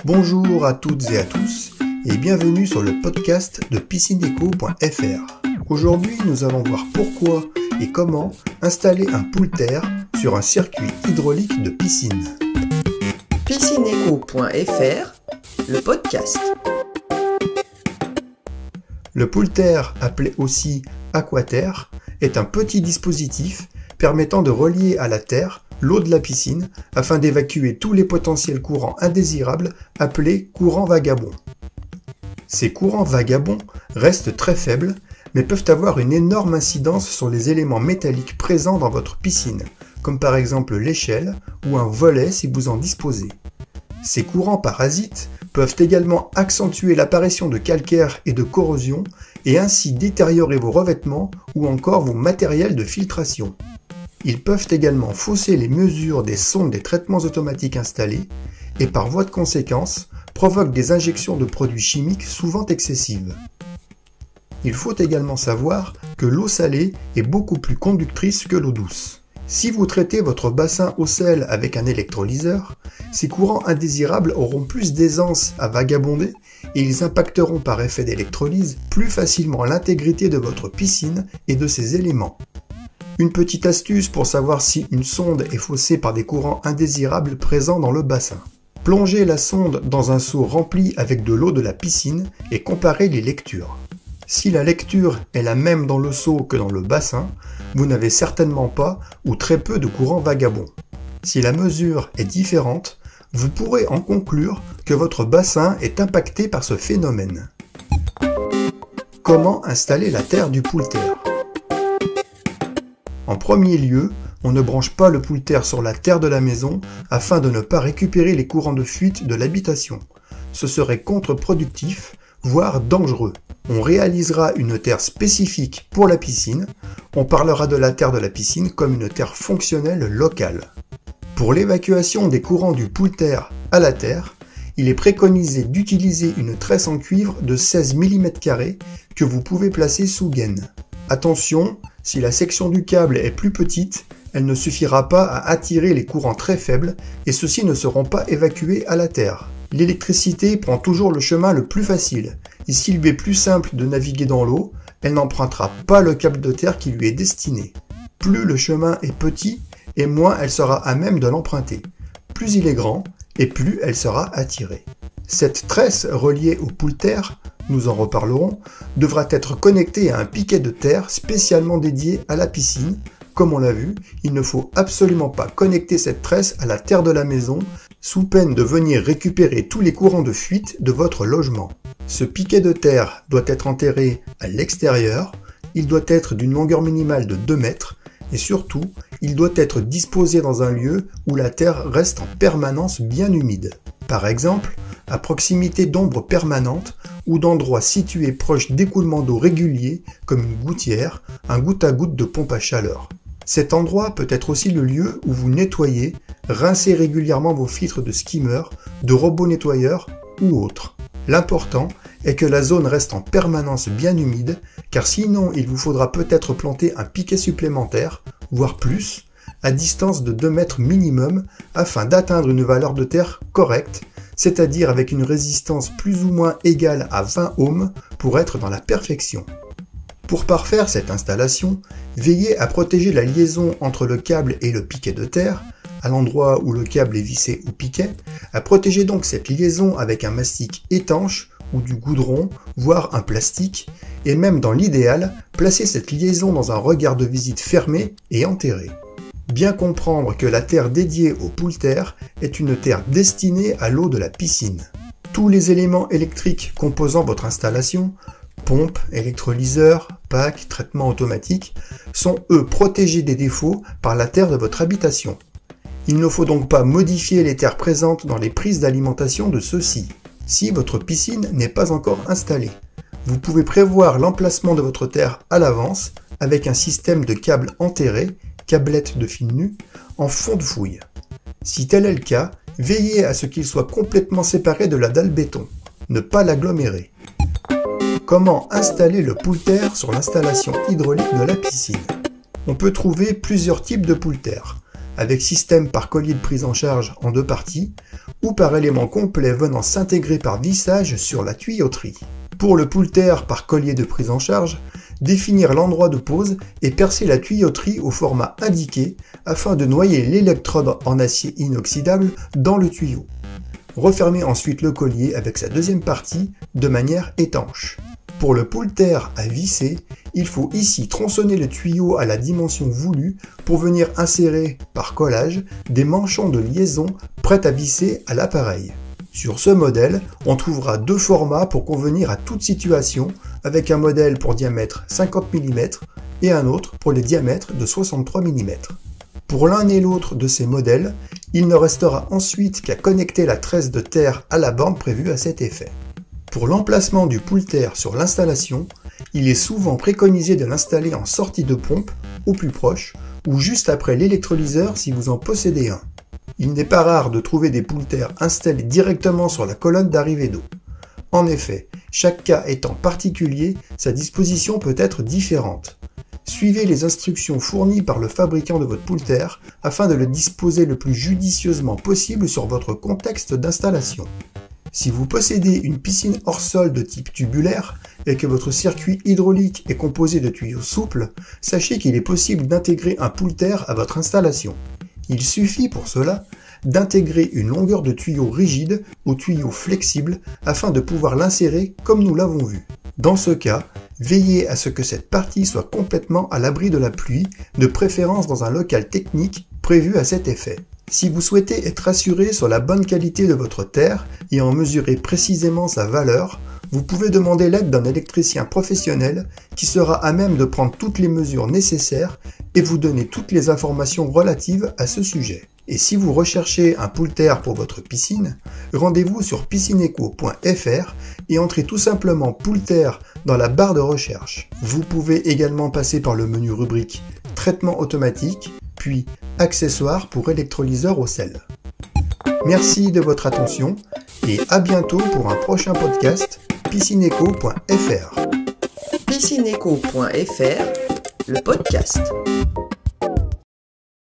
Bonjour à toutes et à tous et bienvenue sur le podcast de piscineeco.fr. Aujourd'hui, nous allons voir pourquoi et comment installer un poulter sur un circuit hydraulique de piscine. piscineeco.fr, le podcast. Le poulter, appelé aussi aquater, est un petit dispositif permettant de relier à la terre l'eau de la piscine afin d'évacuer tous les potentiels courants indésirables appelés courants vagabonds. Ces courants vagabonds restent très faibles mais peuvent avoir une énorme incidence sur les éléments métalliques présents dans votre piscine, comme par exemple l'échelle ou un volet si vous en disposez. Ces courants parasites peuvent également accentuer l'apparition de calcaire et de corrosion et ainsi détériorer vos revêtements ou encore vos matériels de filtration. Ils peuvent également fausser les mesures des sondes des traitements automatiques installés et par voie de conséquence provoquent des injections de produits chimiques souvent excessives. Il faut également savoir que l'eau salée est beaucoup plus conductrice que l'eau douce. Si vous traitez votre bassin au sel avec un électrolyseur, ces courants indésirables auront plus d'aisance à vagabonder et ils impacteront par effet d'électrolyse plus facilement l'intégrité de votre piscine et de ses éléments. Une petite astuce pour savoir si une sonde est faussée par des courants indésirables présents dans le bassin. Plongez la sonde dans un seau rempli avec de l'eau de la piscine et comparez les lectures. Si la lecture est la même dans le seau que dans le bassin, vous n'avez certainement pas ou très peu de courants vagabonds. Si la mesure est différente, vous pourrez en conclure que votre bassin est impacté par ce phénomène. Comment installer la terre du poulter ? En premier lieu, on ne branche pas le poulter sur la terre de la maison afin de ne pas récupérer les courants de fuite de l'habitation. Ce serait contre-productif, voire dangereux. On réalisera une terre spécifique pour la piscine. On parlera de la terre de la piscine comme une terre fonctionnelle locale. Pour l'évacuation des courants du poulter à la terre, il est préconisé d'utiliser une tresse en cuivre de 16 mm² que vous pouvez placer sous gaine. Attention, si la section du câble est plus petite, elle ne suffira pas à attirer les courants très faibles et ceux-ci ne seront pas évacués à la terre. L'électricité prend toujours le chemin le plus facile, et s'il lui est plus simple de naviguer dans l'eau, elle n'empruntera pas le câble de terre qui lui est destiné. Plus le chemin est petit, et moins elle sera à même de l'emprunter. Plus il est grand, et plus elle sera attirée. Cette tresse reliée au poulter, nous en reparlerons, devra être connectée à un piquet de terre spécialement dédié à la piscine. Comme on l'a vu, il ne faut absolument pas connecter cette tresse à la terre de la maison, sous peine de venir récupérer tous les courants de fuite de votre logement. Ce piquet de terre doit être enterré à l'extérieur, il doit être d'une longueur minimale de 2 mètres, et surtout, il doit être disposé dans un lieu où la terre reste en permanence bien humide. Par exemple, à proximité d'ombres permanentes ou d'endroits situés proches d'écoulements d'eau réguliers comme une gouttière, un goutte-à-goutte de pompe à chaleur. Cet endroit peut être aussi le lieu où vous nettoyez, rincez régulièrement vos filtres de skimmer, de robots nettoyeurs ou autres. L'important est que la zone reste en permanence bien humide, car sinon il vous faudra peut-être planter un piquet supplémentaire, voire plus, à distance de 2 mètres minimum afin d'atteindre une valeur de terre correcte, c'est-à-dire avec une résistance plus ou moins égale à 20 ohms pour être dans la perfection. Pour parfaire cette installation, veillez à protéger la liaison entre le câble et le piquet de terre, à l'endroit où le câble est vissé au piquet, à protéger donc cette liaison avec un mastic étanche ou du goudron, voire un plastique, et même dans l'idéal, placer cette liaison dans un regard de visite fermé et enterré. Bien comprendre que la terre dédiée au poulter est une terre destinée à l'eau de la piscine. Tous les éléments électriques composant votre installation, pompe, électrolyseur, pack, traitement automatique, sont eux protégés des défauts par la terre de votre habitation. Il ne faut donc pas modifier les terres présentes dans les prises d'alimentation de ceux-ci. Si votre piscine n'est pas encore installée, vous pouvez prévoir l'emplacement de votre terre à l'avance avec un système de câbles enterrés, câblettes de fil nu, en fond de fouille. Si tel est le cas, veillez à ce qu'il soit complètement séparé de la dalle béton. Ne pas l'agglomérer. Comment installer le poulter sur l'installation hydraulique de la piscine ? On peut trouver plusieurs types de poulter. avec système par collier de prise en charge en 2 parties, ou par élément complet venant s'intégrer par vissage sur la tuyauterie. Pour le poulter par collier de prise en charge, définir l'endroit de pose et percer la tuyauterie au format indiqué afin de noyer l'électrode en acier inoxydable dans le tuyau. Refermer ensuite le collier avec sa deuxième partie de manière étanche. Pour le poulter à visser, il faut ici tronçonner le tuyau à la dimension voulue pour venir insérer, par collage, des manchons de liaison prêts à visser à l'appareil. Sur ce modèle, on trouvera 2 formats pour convenir à toute situation, avec un modèle pour diamètre 50 mm et un autre pour les diamètres de 63 mm. Pour l'un et l'autre de ces modèles, il ne restera ensuite qu'à connecter la tresse de terre à la borne prévue à cet effet. Pour l'emplacement du poulter sur l'installation, il est souvent préconisé de l'installer en sortie de pompe, au plus proche, ou juste après l'électrolyseur si vous en possédez un. Il n'est pas rare de trouver des poulters installés directement sur la colonne d'arrivée d'eau. En effet, chaque cas étant particulier, sa disposition peut être différente. Suivez les instructions fournies par le fabricant de votre poulter afin de le disposer le plus judicieusement possible sur votre contexte d'installation. Si vous possédez une piscine hors sol de type tubulaire et que votre circuit hydraulique est composé de tuyaux souples, sachez qu'il est possible d'intégrer un poulter à votre installation. Il suffit pour cela d'intégrer une longueur de tuyau rigide au tuyau flexible afin de pouvoir l'insérer comme nous l'avons vu. Dans ce cas, veillez à ce que cette partie soit complètement à l'abri de la pluie, de préférence dans un local technique prévu à cet effet. Si vous souhaitez être assuré sur la bonne qualité de votre terre et en mesurer précisément sa valeur, vous pouvez demander l'aide d'un électricien professionnel qui sera à même de prendre toutes les mesures nécessaires et vous donner toutes les informations relatives à ce sujet. Et si vous recherchez un poulter pour votre piscine, rendez-vous sur piscineco.fr et entrez tout simplement poulter dans la barre de recherche. Vous pouvez également passer par le menu rubrique Traitement automatique, puis Accessoires pour électrolyseur au sel. Merci de votre attention et à bientôt pour un prochain podcast piscineco.fr. Piscineco.fr, le podcast.